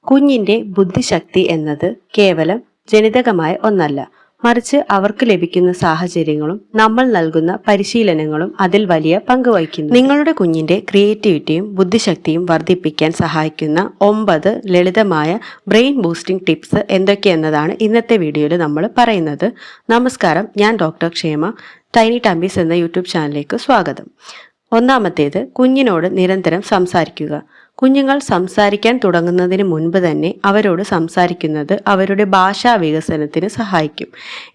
കുഞ്ഞിന്റെ ബുദ്ധിശക്തി എന്നത് കേവലം ജനിതകമായ ഒന്നല്ല, മറിച്ച് അവർക്ക് ലഭിക്കുന്ന സാഹചര്യങ്ങളും നമ്മൾ നൽകുന്ന പരിശീലനങ്ങളും അതിൽ വലിയ പങ്ക് വഹിക്കുന്നു. നിങ്ങളുടെ കുഞ്ഞിന്റെ ക്രിയേറ്റിവിറ്റിയും ബുദ്ധിശക്തിയും വർദ്ധിപ്പിക്കാൻ സഹായിക്കുന്ന 9 ലളിതമായ ബ്രെയിൻ ബൂസ്റ്റിംഗ് ടിപ്സ് എന്തൊക്കെയെന്നതാണ് ഇന്നത്തെ വീഡിയോയിൽ നമ്മൾ പറയുന്നത്. നമസ്കാരം, ഞാൻ ഡോക്ടർ ക്ഷേമ. ടൈനി ടംബീസ് എന്ന യൂട്യൂബ് ചാനലിലേക്ക് സ്വാഗതം. ഒന്നാമത്തേത്, കുഞ്ഞിനോട് നിരന്തരം സംസാരിക്കുക. കുഞ്ഞുങ്ങൾ സംസാരിക്കാൻ തുടങ്ങുന്നതിന് മുൻപ് തന്നെ അവരോട് സംസാരിക്കുന്നത് അവരുടെ ഭാഷാ വികസനത്തിന് സഹായിക്കും.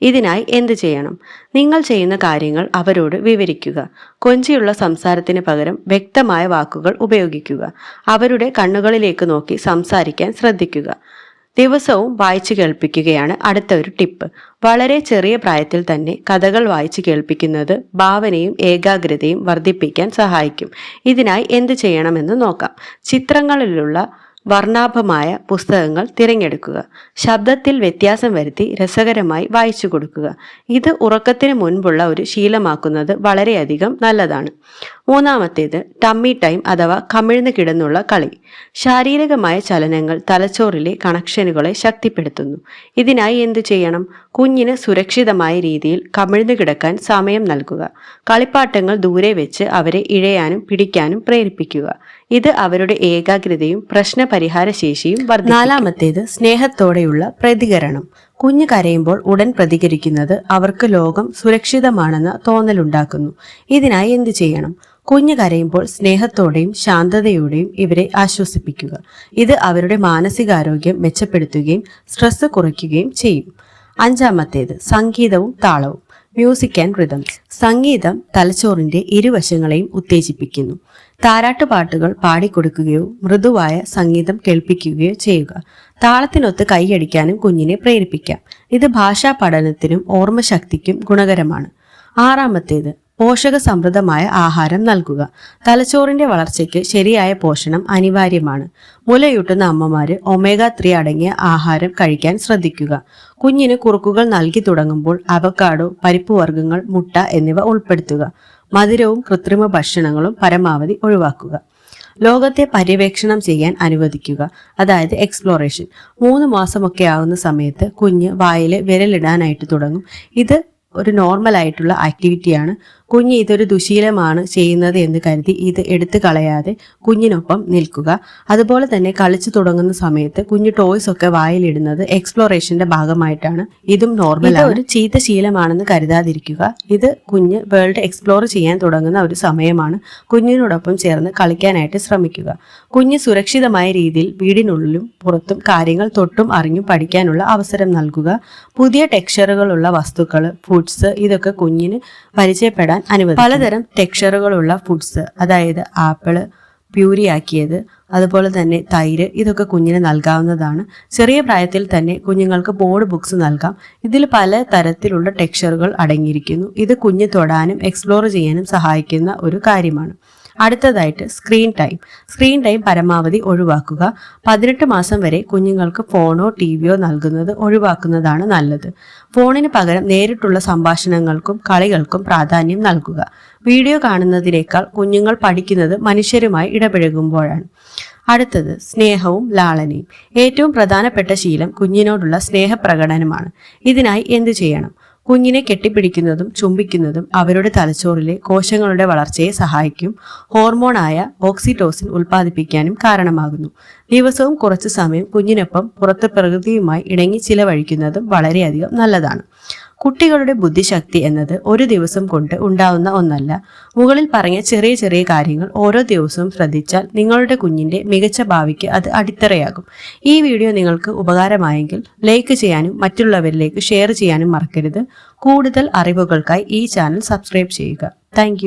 ഇതിനായി എന്ത് ചെയ്യണം? നിങ്ങൾ ചെയ്യുന്ന കാര്യങ്ങൾ അവരോട് വിവരിക്കുക. കൊഞ്ചിയുള്ള സംസാരത്തിന് പകരം വ്യക്തമായ വാക്കുകൾ ഉപയോഗിക്കുക. അവരുടെ കണ്ണുകളിലേക്ക് നോക്കി സംസാരിക്കാൻ ശ്രദ്ധിക്കുക. ദിവസവും വായിച്ചു കേൾപ്പിക്കുകയാണ് അടുത്ത ഒരു ടിപ്പ്. വളരെ ചെറിയ പ്രായത്തിൽ തന്നെ കഥകൾ വായിച്ചു കേൾപ്പിക്കുന്നത് ഭാവനയും ഏകാഗ്രതയും വർദ്ധിപ്പിക്കാൻ സഹായിക്കും. ഇതിനായി എന്ത് ചെയ്യണമെന്ന് നോക്കാം. ചിത്രങ്ങളിലുള്ള വർണ്ണാഭമായ പുസ്തകങ്ങൾ തിരഞ്ഞെടുക്കുക. ശബ്ദത്തിൽ വ്യത്യാസം വരുത്തി രസകരമായി വായിച്ചു കൊടുക്കുക. ഇത് ഉറക്കത്തിന് മുൻപുള്ള ഒരു ശീലമാക്കുന്നത് വളരെയധികം നല്ലതാണ്. മൂന്നാമത്തേത്, ടമ്മി ടൈം അഥവാ കമിഴ്ന്ന് കിടന്നുള്ള കളി. ശാരീരികമായ ചലനങ്ങൾ തലച്ചോറിലെ കണക്ഷനുകളെ ശക്തിപ്പെടുത്തുന്നു. ഇതിനായി എന്തു ചെയ്യണം? കുഞ്ഞിന് സുരക്ഷിതമായ രീതിയിൽ കമിഴ്ന്നു കിടക്കാൻ സമയം നൽകുക. കളിപ്പാട്ടങ്ങൾ ദൂരെ വെച്ച് അവരെ ഇഴയാനും പിടിക്കാനും പ്രേരിപ്പിക്കുക. ഇത് അവരുടെ ഏകാഗ്രതയും പ്രശ്നപരിഹാര ശേഷിയും വർദ്ധിപ്പിക്കും. നാലാമത്തേത്, സ്നേഹത്തോടെയുള്ള പ്രതികരണം. കുഞ്ഞ് കരയുമ്പോൾ ഉടൻ പ്രതികരിക്കുന്നത് അവർക്ക് ലോകം സുരക്ഷിതമാണെന്ന തോന്നലുണ്ടാക്കുന്നു. ഇതിനായി എന്ത് ചെയ്യണം? കുഞ്ഞ് കരയുമ്പോൾ സ്നേഹത്തോടെയും ശാന്തതയോടെയും ഇവരെ ആശ്വസിപ്പിക്കുക. ഇത് അവരുടെ മാനസികാരോഗ്യം മെച്ചപ്പെടുത്തുകയും സ്ട്രെസ് കുറയ്ക്കുകയും ചെയ്യും. അഞ്ചാമത്തേത്, സംഗീതവും താളവും. Music and rhythms. സംഗീതം തലച്ചോറിന്റെ ഇരുവശങ്ങളെയും ഉത്തേജിപ്പിക്കുന്നു. താരാട്ടുപാട്ടുകൾ പാടിക്കൊടുക്കുകയോ മൃദുവായ സംഗീതം കേൾപ്പിക്കുകയോ ചെയ്യുക. താളത്തിനൊത്ത് കൈയടിക്കാനും കുഞ്ഞിനെ പ്രേരിപ്പിക്കാം. ഇത് ഭാഷാ പഠനത്തിനും ഓർമ്മശക്തിക്കും ഗുണകരമാണ്. ആറാമത്തേത്, പോഷക സമൃദ്ധമായ ആഹാരം നൽകുക. തലച്ചോറിന്റെ വളർച്ചയ്ക്ക് ശരിയായ പോഷണം അനിവാര്യമാണ്. മുലയൂട്ടുന്ന അമ്മമാര് omega-3 അടങ്ങിയ ആഹാരം കഴിക്കാൻ ശ്രദ്ധിക്കുക. കുഞ്ഞിന് കുറുക്കുകൾ നൽകി തുടങ്ങുമ്പോൾ അവക്കാഡോ, പരിപ്പുവർഗ്ഗങ്ങൾ, മുട്ട എന്നിവ ഉൾപ്പെടുത്തുക. മധുരവും കൃത്രിമ ഭക്ഷണങ്ങളും പരമാവധി ഒഴിവാക്കുക. ലോകത്തെ പര്യവേക്ഷണം ചെയ്യാൻ അനുവദിക്കുക, അതായത് എക്സ്പ്ലോറേഷൻ. 3 മാസമൊക്കെ ആവുന്ന സമയത്ത് കുഞ്ഞ് വായിൽ വിരലിടാനായിട്ട് തുടങ്ങും. ഇത് ഒരു നോർമൽ ആയിട്ടുള്ള ആക്ടിവിറ്റിയാണ്. കുഞ്ഞ് ഇതൊരു ദുശീലമാണ് ചെയ്യുന്നത് എന്ന് കരുതി ഇത് എടുത്തു കളയാതെ കുഞ്ഞിനൊപ്പം നിൽക്കുക. അതുപോലെ തന്നെ കളിച്ചു തുടങ്ങുന്ന സമയത്ത് കുഞ്ഞ് ടോയ്സ് ഒക്കെ വായിലിടുന്നത് എക്സ്പ്ലോറേഷന്റെ ഭാഗമായിട്ടാണ്. ഇതും നോർമൽ, ഒരു ചീത്ത ശീലമാണെന്ന് കരുതാതിരിക്കുക. ഇത് കുഞ്ഞ് വേൾഡ് എക്സ്പ്ലോർ ചെയ്യാൻ തുടങ്ങുന്ന ഒരു സമയമാണ്. കുഞ്ഞിനോടൊപ്പം ചേർന്ന് കളിക്കാനായിട്ട് ശ്രമിക്കുക. കുഞ്ഞ് സുരക്ഷിതമായ രീതിയിൽ വീടിനുള്ളിലും പുറത്തും കാര്യങ്ങൾ തൊട്ടും അറിഞ്ഞും പഠിക്കാനുള്ള അവസരം നൽകുക. പുതിയ ടെക്സ്ചറുകളുള്ള വസ്തുക്കൾ, ഫുഡ്സ്, ഇതൊക്കെ കുഞ്ഞിന് പരിചയപ്പെടാൻ അനുവദിക്കും. പലതരം ടെക്സ്ചറുകളുള്ള ഫുഡ്സ്, അതായത് ആപ്പിള് പ്യൂരിയാക്കിയത്, അതുപോലെ തന്നെ തൈര്, ഇതൊക്കെ കുഞ്ഞിന് നൽകാവുന്നതാണ്. ചെറിയ പ്രായത്തിൽ തന്നെ കുഞ്ഞുങ്ങൾക്ക് ബോർഡ് ബുക്സ് നൽകാം. ഇതിൽ പല തരത്തിലുള്ള ടെക്സ്ചറുകൾ അടങ്ങിയിരിക്കുന്നു. ഇത് കുഞ്ഞ് തൊടാനും എക്സ്പ്ലോർ ചെയ്യാനും സഹായിക്കുന്ന ഒരു കാര്യമാണ്. അടുത്തതായിട്ട്, സ്ക്രീൻ ടൈം പരമാവധി ഒഴിവാക്കുക. 18 മാസം വരെ കുഞ്ഞുങ്ങൾക്ക് ഫോണോ ടിവിയോ നൽകുന്നത് ഒഴിവാക്കുന്നതാണ് നല്ലത്. ഫോണിന് പകരം നേരിട്ടുള്ള സംഭാഷണങ്ങൾക്കും കളികൾക്കും പ്രാധാന്യം നൽകുക. വീഡിയോ കാണുന്നതിനേക്കാൾ കുഞ്ഞുങ്ങൾ പഠിക്കുന്നത് മനുഷ്യരുമായി ഇടപഴകുമ്പോഴാണ്. അടുത്തത്, സ്നേഹവും ലാളനയും. ഏറ്റവും പ്രധാനപ്പെട്ട ശീലം കുഞ്ഞിനോടുള്ള സ്നേഹപ്രകടനമാണ്. ഇതിനായി എന്തു ചെയ്യണം? കുഞ്ഞിനെ കെട്ടിപ്പിടിക്കുന്നതും ചുംബിക്കുന്നതും അവരുടെ തലച്ചോറിലെ കോശങ്ങളുടെ വളർച്ചയെ സഹായിക്കും. ഹോർമോണായ ഓക്സിറ്റോസിൻ ഉൽപ്പാദിപ്പിക്കാനും കാരണമാകുന്നു. ദിവസവും കുറച്ചു സമയം കുഞ്ഞിനൊപ്പം പുറത്ത് പ്രകൃതിയുമായി ഇണങ്ങി ചിലവഴിക്കുന്നതും വളരെയധികം നല്ലതാണ്. കുട്ടികളുടെ ബുദ്ധിശക്തി എന്നത് ഒരു ദിവസം കൊണ്ട് ഉണ്ടാവുന്ന ഒന്നല്ല. മുകളിൽ പറഞ്ഞ ചെറിയ ചെറിയ കാര്യങ്ങൾ ഓരോ ദിവസവും ശ്രദ്ധിച്ചാൽ നിങ്ങളുടെ കുഞ്ഞിന്റെ മികച്ച ഭാവിക്ക് അത് അടിത്തറയാകും. ഈ വീഡിയോ നിങ്ങൾക്ക് ഉപകാരമായെങ്കിൽ ലൈക്ക് ചെയ്യാനും മറ്റുള്ളവരിലേക്ക് ഷെയർ ചെയ്യാനും മറക്കരുത്. കൂടുതൽ അറിവുകൾക്കായി ഈ ചാനൽ സബ്സ്ക്രൈബ് ചെയ്യുക. താങ്ക്